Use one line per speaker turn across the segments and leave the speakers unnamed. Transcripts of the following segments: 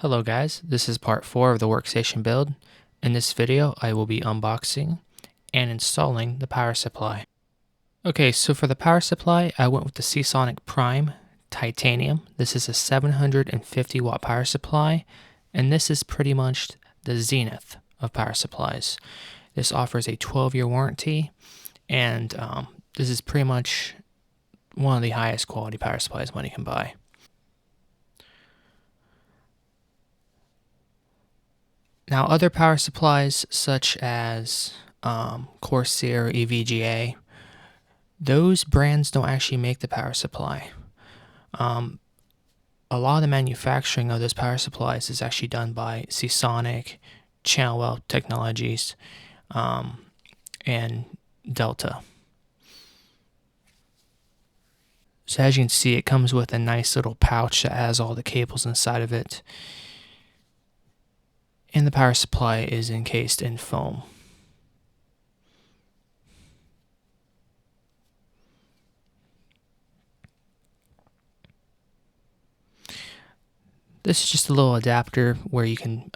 Hello guys, this is part 4 of the Workstation build. In this video, I will be unboxing and installing the power supply. Okay, so for the power supply, I went with the Seasonic Prime Titanium. This is a 750 watt power supply, and this is pretty much the zenith of power supplies. This offers a 12-year warranty, and this is pretty much one of the highest quality power supplies money can buy. Now, other power supplies such as Corsair or EVGA, those brands don't actually make the power supply. A lot of the manufacturing of those power supplies is actually done by Seasonic, Channelwell Technologies, and Delta. So as you can see, it comes with a nice little pouch that has all the cables inside of it. And the power supply is encased in foam. This is just a little adapter where you can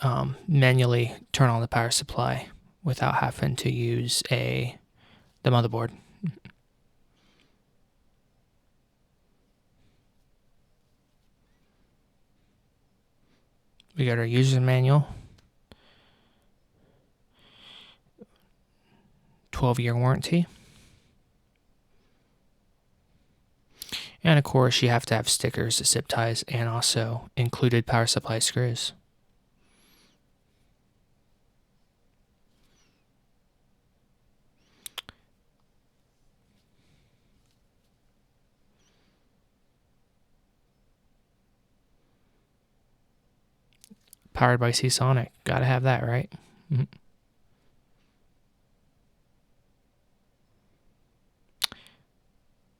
manually turn on the power supply without having to use the motherboard. We got our user manual, 12-year warranty, and of course you have to have stickers, zip ties, and also included power supply screws. Powered by Seasonic, gotta have that, right?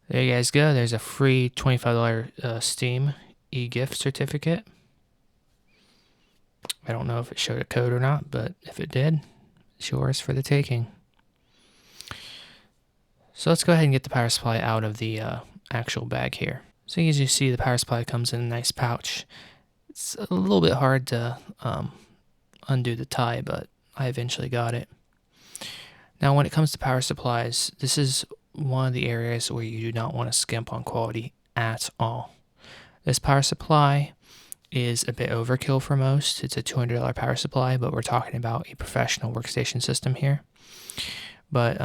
There you guys go. There's a free $25 Steam e-gift certificate. I don't know if it showed a code or not, but if it did, it's yours for the taking. So let's go ahead and get the power supply out of the actual bag here. So as you see, the power supply comes in a nice pouch. It's a little bit hard to undo the tie, but I eventually got it. Now when it comes to power supplies, this is one of the areas where you do not want to skimp on quality at all. This power supply is a bit overkill for most. It's a $200 power supply, but we're talking about a professional workstation system here. But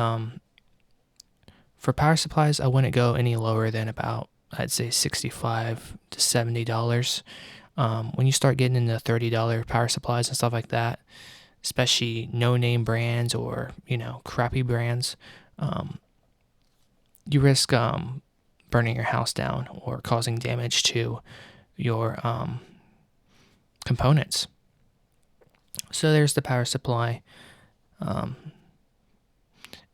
for power supplies, I wouldn't go any lower than about, I'd say $65 to $70. When you start getting into $30 power supplies and stuff like that, especially no-name brands or, crappy brands, you risk burning your house down or causing damage to your components. So there's the power supply.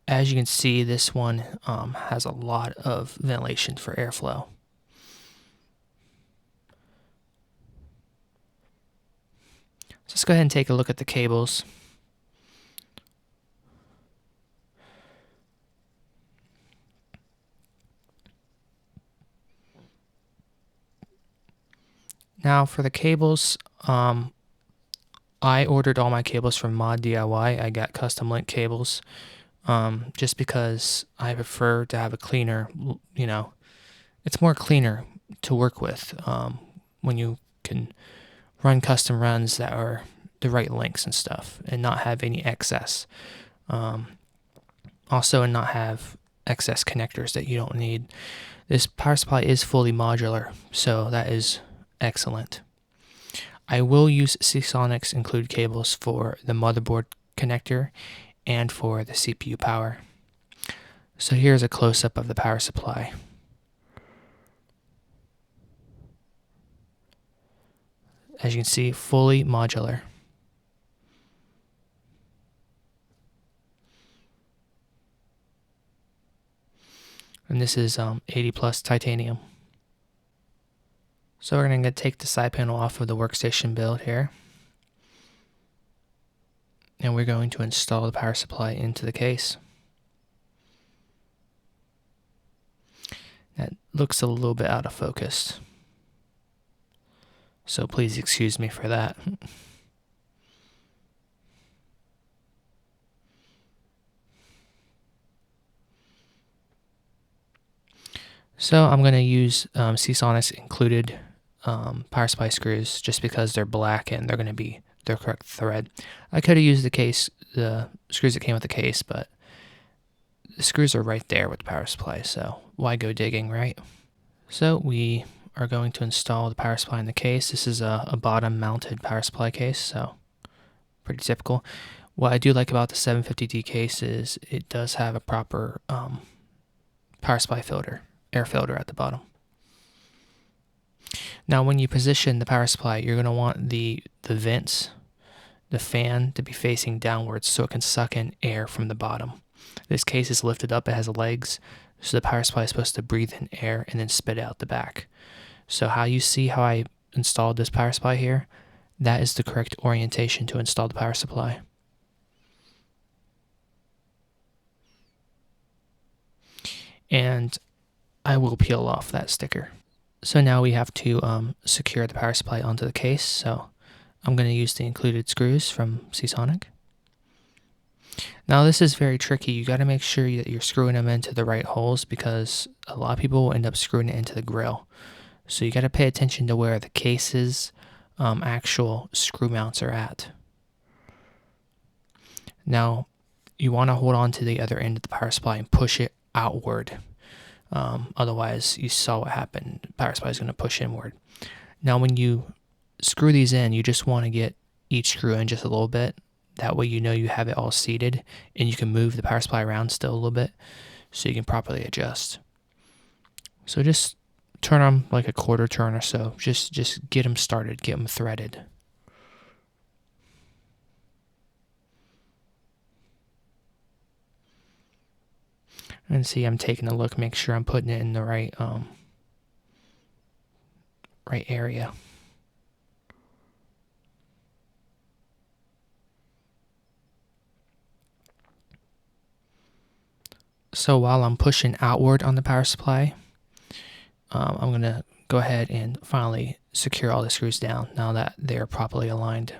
As you can see, this one has a lot of ventilation for airflow. So let's go ahead and take a look at the cables. Now for the cables, I ordered all my cables from Mod DIY. I got custom link cables just because I prefer to have a cleaner, it's more cleaner to work with when you can run custom runs that are the right lengths and stuff and not have any excess. Also, and not have excess connectors that you don't need. This power supply is fully modular, so that is excellent. I will use Seasonic's include cables for the motherboard connector and for the CPU power. So here's a close-up of the power supply. As you can see, fully modular. And this is 80 plus titanium. So we're going to take the side panel off of the workstation build here. And we're going to install the power supply into the case. That looks a little bit out of focus. So please excuse me for that. So I'm going to use Seasonic's included power supply screws just because they're black and they're going to be their correct thread. I could have used the screws that came with the case, but the screws are right there with the power supply, so why go digging, right? So we are going to install the power supply in the case. This is a bottom mounted power supply case, so pretty typical. What I do like about the 750D case is it does have a proper power supply filter, air filter at the bottom. Now when you position the power supply, you're going to want the vents, the fan, to be facing downwards so it can suck in air from the bottom. This case is lifted up, it has legs, so the power supply is supposed to breathe in air and then spit out the back. So how you see how I installed this power supply here, that is the correct orientation to install the power supply. And I will peel off that sticker. So now we have to secure the power supply onto the case, so I'm going to use the included screws from Seasonic. Now this is very tricky. You got to make sure that you're screwing them into the right holes because a lot of people will end up screwing it into the grill. So you got to pay attention to where the case's actual screw mounts are at. Now you want to hold on to the other end of the power supply and push it outward. Otherwise, you saw what happened. The power supply is going to push inward. Now when you screw these in, you just want to get each screw in just a little bit. That way you know you have it all seated and you can move the power supply around still a little bit so you can properly adjust. So just turn them like a quarter turn or so. Just get them started, get them threaded. And see, I'm taking a look, make sure I'm putting it in the right right area. So while I'm pushing outward on the power supply, I'm going to go ahead and finally secure all the screws down now that they're properly aligned.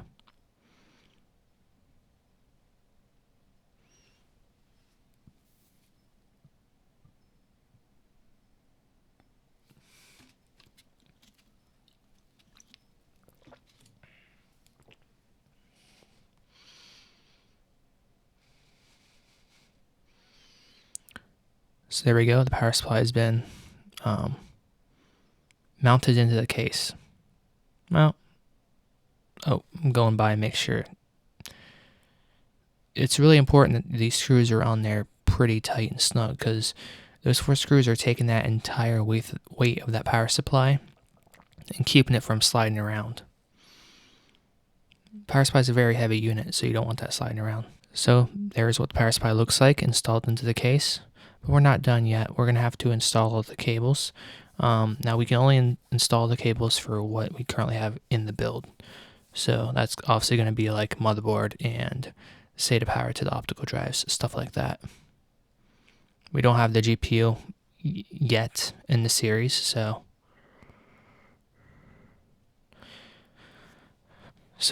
So there we go, the power supply has been mounted into the case. Well, I'm going by and make sure. It's really important that these screws are on there pretty tight and snug because those 4 screws are taking that entire weight of that power supply and keeping it from sliding around. Power supply is a very heavy unit, so you don't want that sliding around. So there's what the power supply looks like installed into the case. But we're not done yet. We're going to have to install the cables. Now we can only install the cables for what we currently have in the build. So that's obviously going to be like motherboard and SATA power to the optical drives, stuff like that. We don't have the GPU yet in the series, so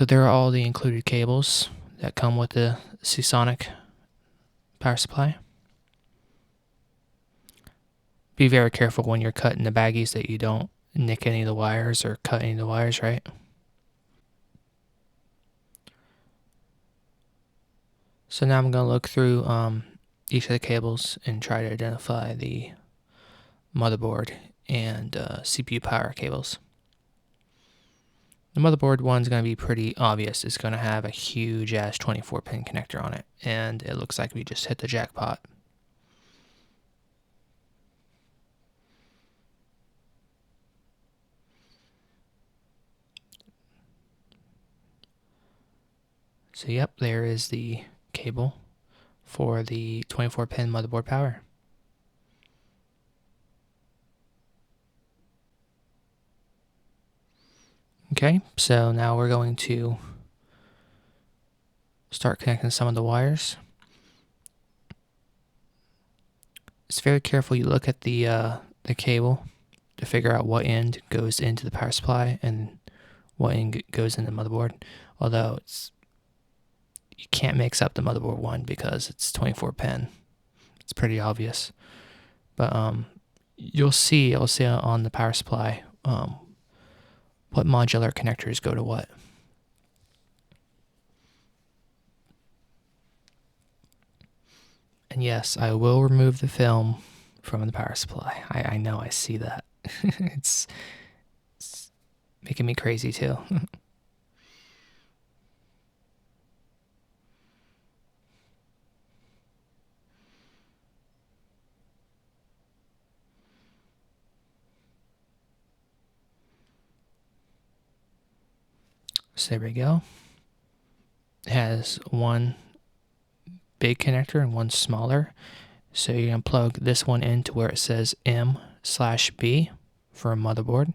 there are all the included cables that come with the Seasonic power supply. Be very careful when you're cutting the baggies that you don't nick any of the wires or cut any of the wires, right? So now I'm going to look through each of the cables and try to identify the motherboard and CPU power cables. The motherboard one's going to be pretty obvious. It's going to have a huge ass 24-pin connector on it, and it looks like we just hit the jackpot. So yep, there is the cable for the 24-pin motherboard power. Okay, so now we're going to start connecting some of the wires. It's very careful. You look at the cable to figure out what end goes into the power supply and what goes in the motherboard. Although you can't mix up the motherboard one because it's 24 pin. It's pretty obvious. But you'll see on the power supply what modular connectors go to what. And yes, I will remove the film from the power supply. I know, I see that. it's making me crazy too. So there we go. It has one big connector and one smaller. So you're going to plug this one into where it says M/B for a motherboard.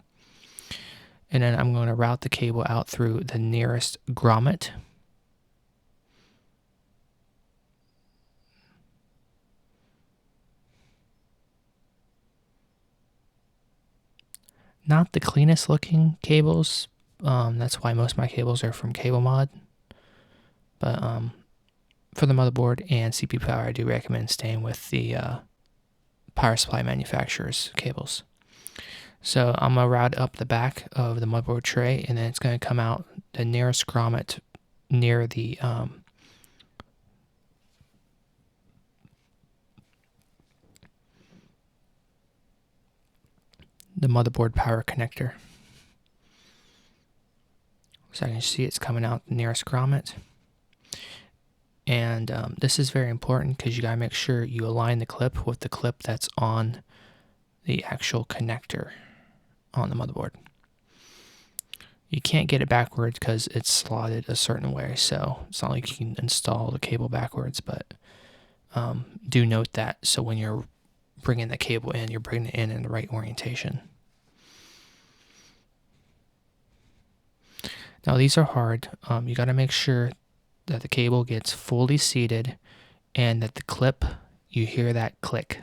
And then I'm going to route the cable out through the nearest grommet. Not the cleanest looking cables. That's why most of my cables are from Cable Mod. But for the motherboard and CPU power, I do recommend staying with the power supply manufacturer's cables. So I'm going to route up the back of the motherboard tray, and then it's going to come out the nearest grommet near the motherboard power connector. So I can see it's coming out the nearest grommet. And this is very important because you got to make sure you align the clip with the clip that's on the actual connector on the motherboard. You can't get it backwards because it's slotted a certain way, so it's not like you can install the cable backwards, but do note that so when you're bringing the cable in, you're bringing it in the right orientation. Now these are hard. You got to make sure that the cable gets fully seated and that the clip, you hear that click.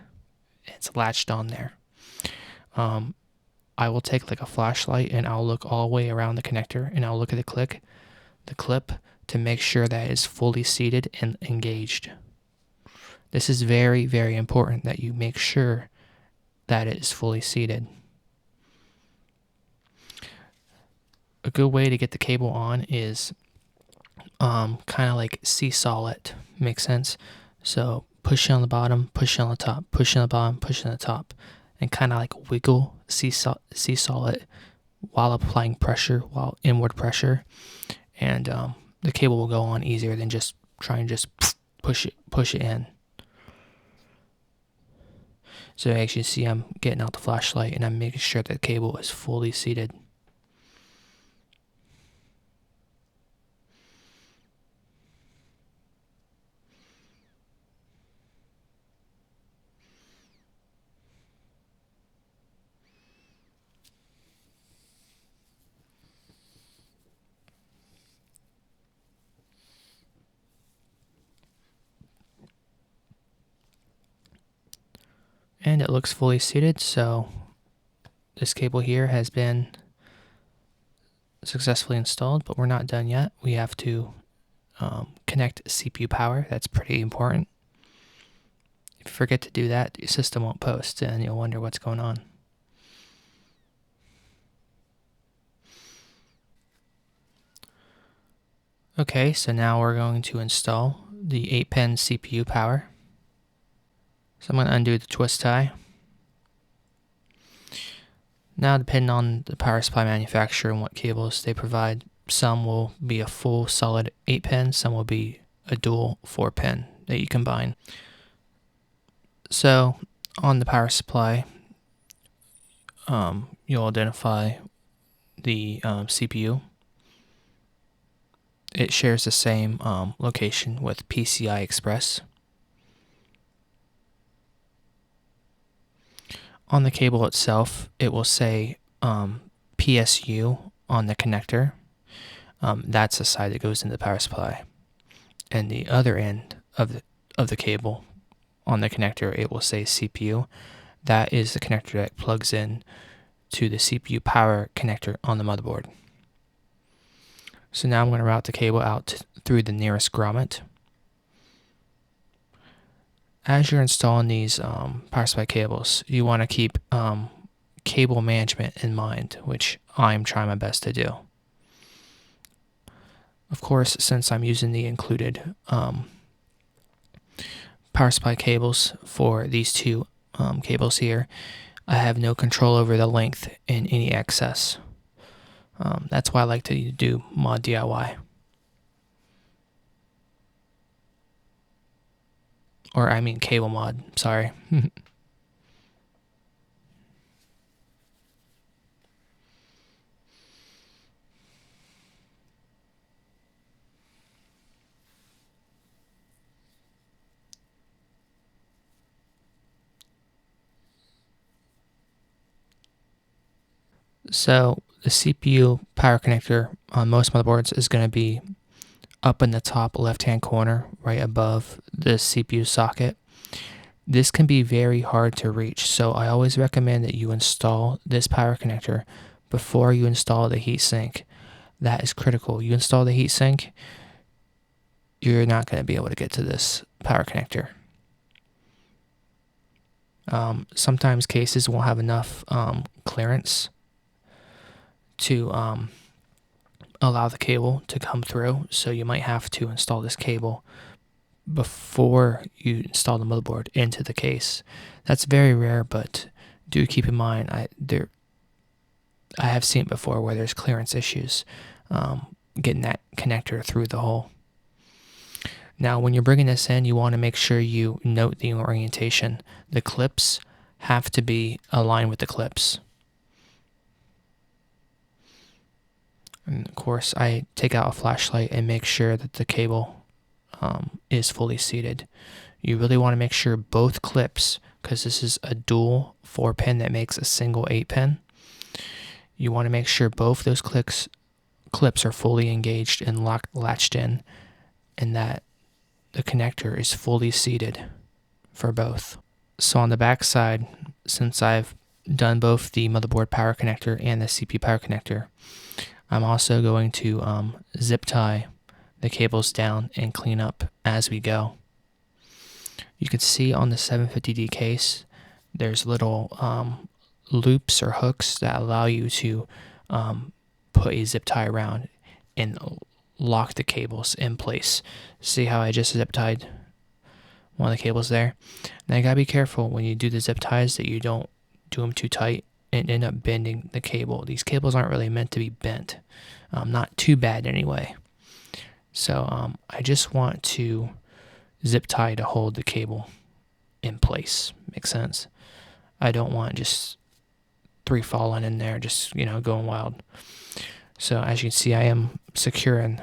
It's latched on there. I will take like a flashlight and I'll look all the way around the connector and I'll look at the clip to make sure that it's fully seated and engaged. This is very, very important that you make sure that it is fully seated. A good way to get the cable on is kind of like seesaw it. Makes sense? So push it on the bottom, push it on the top, push it on the bottom, push it on the top, and kind of like wiggle, seesaw it while applying pressure, while inward pressure, and the cable will go on easier than just try and just push it in. So you actually see I'm getting out the flashlight and I'm making sure that the cable is fully seated. And it looks fully seated, so this cable here has been successfully installed, but we're not done yet. We have to connect CPU power. That's pretty important. If you forget to do that, your system won't post and you'll wonder what's going on. Okay, so now we're going to install the 8-pin CPU power. So I'm going to undo the twist tie. Now, depending on the power supply manufacturer and what cables they provide, some will be a full solid 8-pin, some will be a dual 4-pin that you combine. So on the power supply, you'll identify the CPU. It shares the same location with PCI Express. On the cable itself, it will say PSU on the connector. That's the side that goes into the power supply. And the other end of the cable on the connector, it will say CPU. That is the connector that plugs in to the CPU power connector on the motherboard. So now I'm going to route the cable out through the nearest grommet. As you're installing these power supply cables, you want to keep cable management in mind, which I'm trying my best to do. Of course, since I'm using the included power supply cables for these two cables here, I have no control over the length in any excess. That's why I like to do mod DIY. Or I mean cable mod, sorry. So the CPU power connector on most motherboards is going to be up in the top left-hand corner, right above the CPU socket. This can be very hard to reach, so I always recommend that you install this power connector before you install the heatsink. That is critical. You install the heatsink, you're not going to be able to get to this power connector. Sometimes cases won't have enough clearance to allow the cable to come through, so you might have to install this cable before you install the motherboard into the case. That's very rare, but do keep in mind I have seen it before where there's clearance issues getting that connector through the hole. Now when you're bringing this in, you want to make sure you note the orientation. The clips have to be aligned with the clips. And of course, I take out a flashlight and make sure that the cable is fully seated. You really want to make sure both clips, because this is a dual 4-pin that makes a single 8-pin, you want to make sure both those clips are fully engaged and latched in, and that the connector is fully seated for both. So on the back side, since I've done both the motherboard power connector and the CPU power connector, I'm also going to zip tie the cables down and clean up as we go. You can see on the 750D case, there's little loops or hooks that allow you to put a zip tie around and lock the cables in place. See how I just zip tied one of the cables there? Now you gotta be careful when you do the zip ties that you don't do them too tight and end up bending the cable. These cables aren't really meant to be bent. Not too bad anyway. So I just want to zip tie to hold the cable in place. Makes sense? I don't want just three falling in there, just, going wild. So as you can see, I am securing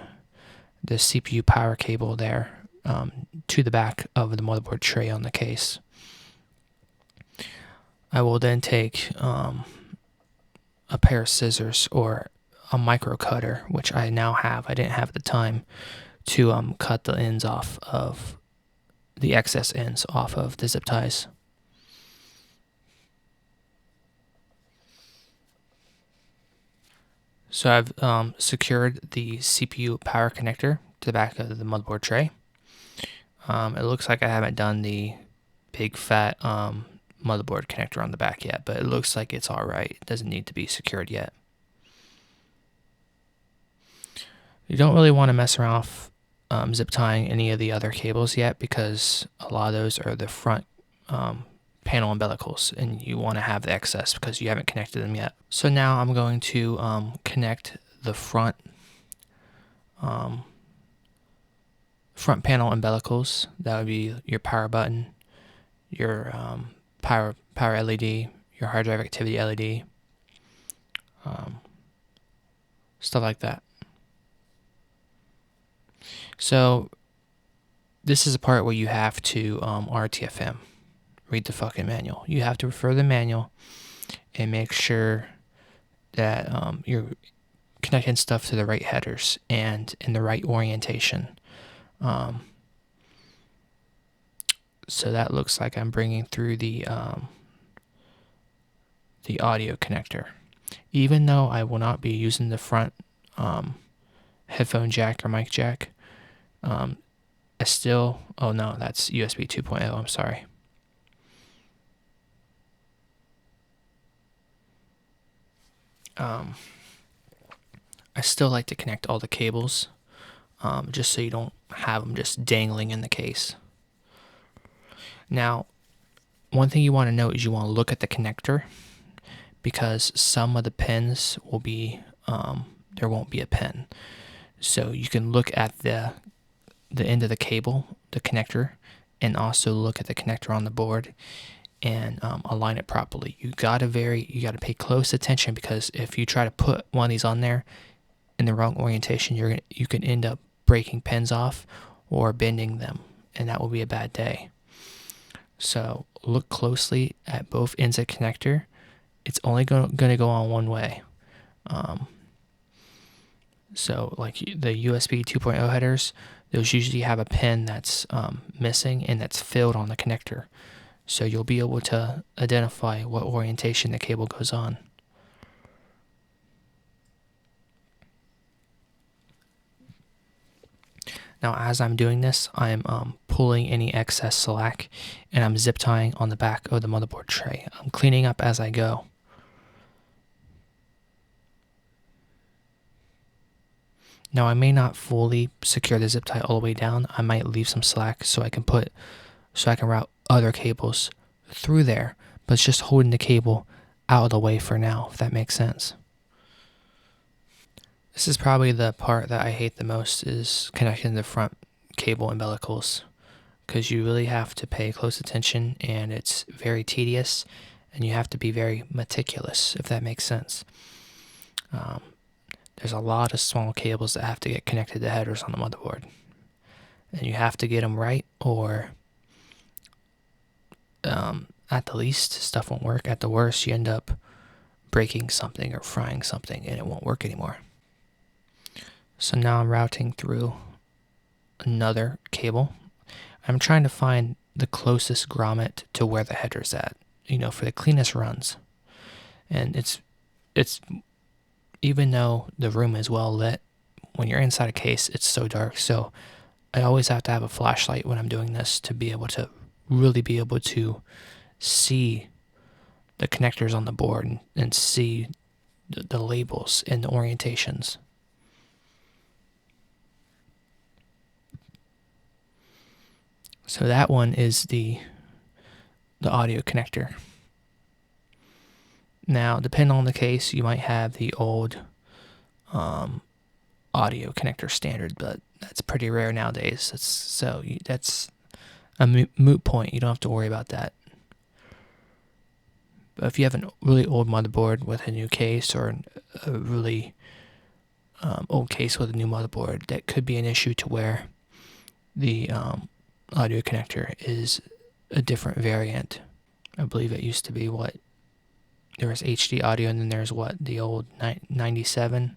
the CPU power cable there to the back of the motherboard tray on the case. I will then take a pair of scissors or a micro cutter, which I now have. I didn't have the time to cut the ends off of the excess ends off of the zip ties. So I've secured the CPU power connector to the back of the motherboard tray. It looks like I haven't done the big fat motherboard connector on the back yet, but it looks like it's alright. It doesn't need to be secured yet. You don't really want to mess around with zip tying any of the other cables yet, because a lot of those are the front panel umbilicals, and you want to have the excess because you haven't connected them yet. So now I'm going to connect the front panel umbilicals. That would be your power button, your power LED, your hard drive activity LED, stuff like that. So this is a part where you have to RTFM, read the fucking manual. You have to refer to the manual and make sure that you're connecting stuff to the right headers and in the right orientation. So that looks like I'm bringing through the audio connector. Even though I will not be using the front headphone jack or mic jack. Oh no, that's USB 2.0, I'm sorry. I still like to connect all the cables, just so you don't have them just dangling in the case. Now, one thing you want to note is you want to look at the connector, because some of the pins will be, there won't be a pin. So you can look at the end of the cable, the connector, and also look at the connector on the board and align it properly. You gotta pay close attention, because if you try to put one of these on there in the wrong orientation, you can end up breaking pins off or bending them, and that will be a bad day. So look closely at both ends of the connector. It's only going to go on one way. So like the USB 2.0 headers, those usually have a pin that's missing and that's filled on the connector. So you'll be able to identify what orientation the cable goes on. Now, as I'm doing this, I'm pulling any excess slack, and I'm zip tying on the back of the motherboard tray. I'm cleaning up as I go. Now, I may not fully secure the zip tie all the way down. I might leave some slack so I can route other cables through there, but it's just holding the cable out of the way for now, if that makes sense. This is probably the part that I hate the most, is connecting the front cable umbilicals, because you really have to pay close attention, and it's very tedious, and you have to be very meticulous, if that makes sense. There's a lot of small cables that have to get connected to headers on the motherboard, and you have to get them right, or at the least, stuff won't work. At the worst, you end up breaking something or frying something, and it won't work anymore. So now I'm routing through another cable. I'm trying to find the closest grommet to where the header's at, for the cleanest runs. And it's even though the room is well lit, when you're inside a case, it's so dark. So I always have to have a flashlight when I'm doing this to really be able to see the connectors on the board and see the labels and the orientations. So that one is the audio connector. Now, depending on the case, you might have the old audio connector standard, but that's pretty rare nowadays. That's a moot point. You don't have to worry about that. But if you have a really old motherboard with a new case, or a really old case with a new motherboard, that could be an issue to where the audio connector is a different variant. I believe it used to be there was HD audio, and then there's the old 97.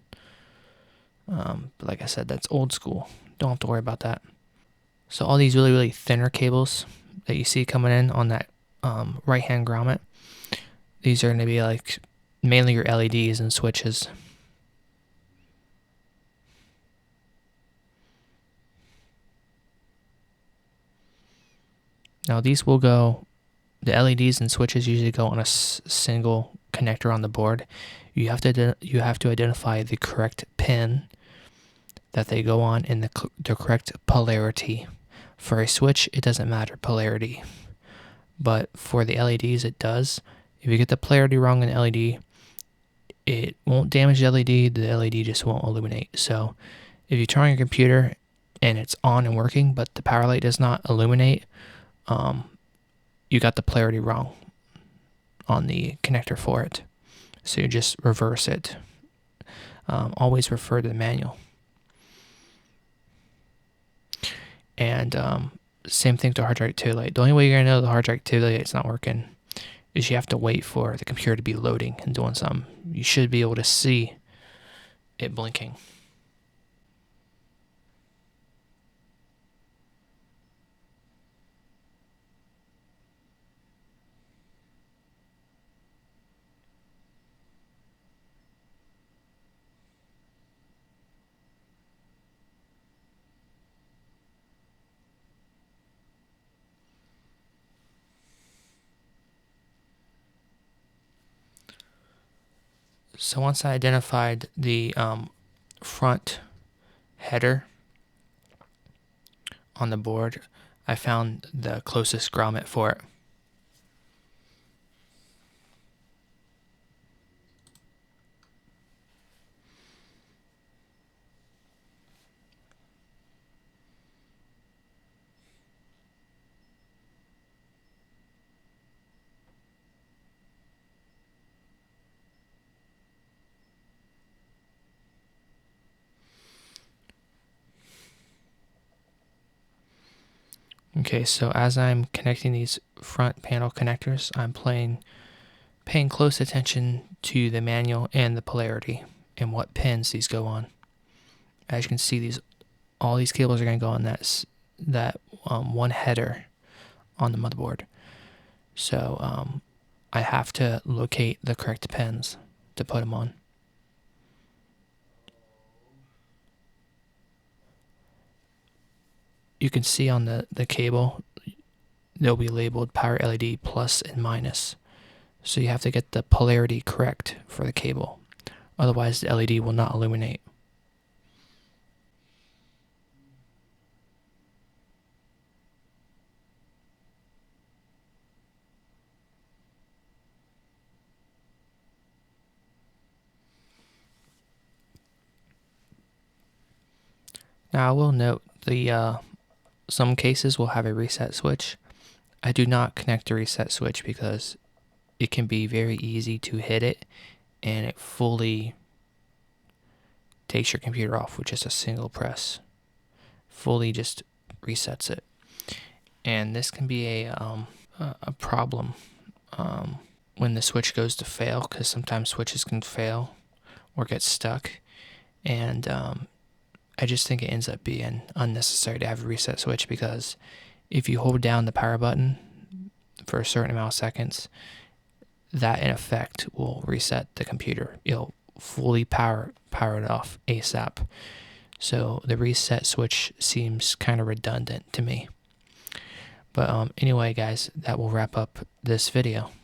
But like I said, that's old school. Don't have to worry about that. So all these really, really thinner cables that you see coming in on that right-hand grommet, these are going to be like mainly your LEDs and switches. Now these will go, the LEDs and switches usually go on a single connector on the board. You have to identify the correct pin that they go on in the correct polarity. For a switch, it doesn't matter polarity, but for the LEDs, it does. If you get the polarity wrong in the LED, it won't damage the LED. The LED just won't illuminate. So if you turn on your computer and it's on and working, but the power light does not illuminate, you got the polarity wrong on the connector for it. So you just reverse it. Always refer to the manual. And same thing to hard drive activity light. The only way you're going to know the hard drive activity light's not working is you have to wait for the computer to be loading and doing something. You should be able to see it blinking. So once I identified the front header on the board, I found the closest grommet for it. Okay, so as I'm connecting these front panel connectors, I'm paying close attention to the manual and the polarity and what pins these go on. As you can see, all these cables are going to go on that one header on the motherboard. So I have to locate the correct pins to put them on. You can see on the cable, they'll be labeled power LED plus and minus. So you have to get the polarity correct for the cable. Otherwise, the LED will not illuminate. Now I will note some cases will have a reset switch. I do not connect the reset switch because it can be very easy to hit it and it fully takes your computer off with just a single press. Fully just resets it. And this can be a problem when the switch goes to fail, because sometimes switches can fail or get stuck. And I just think it ends up being unnecessary to have a reset switch, because if you hold down the power button for a certain amount of seconds, that in effect will reset the computer. It'll fully power it off ASAP. So the reset switch seems kind of redundant to me. But anyway, guys, that will wrap up this video.